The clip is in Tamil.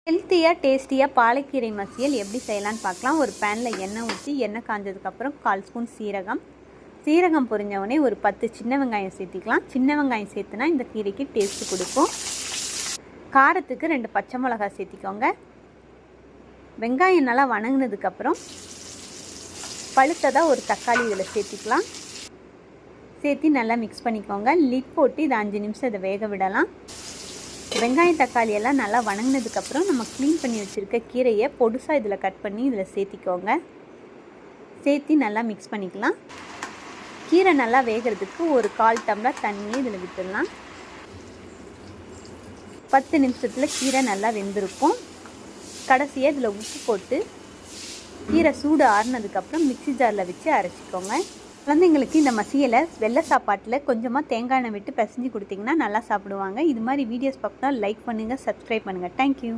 ஹெல்த்தியாக டேஸ்டியாக பாலக்கீரை மசியல் எப்படி செய்யலான்னு பார்க்கலாம். ஒரு பேனில் எண்ணெய் ஊற்றி எண்ணெய் காஞ்சதுக்கப்புறம் 1/4 ஸ்பூன் சீரகம் பொரிஞ்சவொடனே ஒரு 10 சின்ன வெங்காயம் சேர்த்திக்கலாம். சின்ன வெங்காயம் சேர்த்துனா இந்த கீரைக்கு டேஸ்ட்டு கொடுக்கும். காரத்துக்கு 2 பச்சை மிளகாய் சேர்த்திக்கோங்க. வெங்காயம் நல்லா வணங்கினதுக்கப்புறம் பழுத்ததாக ஒரு தக்காளி இதில் சேர்த்திக்கலாம். சேர்த்து நல்லா மிக்ஸ் பண்ணிக்கோங்க. லிட் போட்டு இதை 5 நிமிஷம் இதை வேக விடலாம். வெங்காயம் தக்காளி எல்லாம் நல்லா வணங்கினதுக்கப்புறம் நம்ம க்ளீன் பண்ணி வச்சுருக்க கீரையை பொடுசாக இதில் கட் பண்ணி இதில் சேர்த்திக்கோங்க. சேர்த்து நல்லா மிக்ஸ் பண்ணிக்கலாம். கீரை நல்லா வேகிறதுக்கு ஒரு 1/4 டம்ளர் தண்ணியை இதில் விட்டுடலாம். 10 நிமிஷத்தில் கீரை நல்லா வெந்திருக்கும். கடைசியாக இதில் உப்பு போட்டு கீரை சூடு ஆறுனதுக்கப்புறம் மிக்ஸி ஜாரில் வச்சு அரைச்சிக்கோங்க. குழந்தைங்களுக்கு இந்த மசியலை வெள்ளை சாப்பாட்டில் கொஞ்சமாக தேங்காய் எண்ணெய் விட்டு பிசைஞ்சு கொடுத்தீங்கன்னா நல்லா சாப்பிடுவாங்க. இது மாதிரி வீடியோஸ் பார்க்கணும்னா லைக் பண்ணுங்கள், சப்ஸ்கிரைப் பண்ணுங்கள். தேங்க்யூ.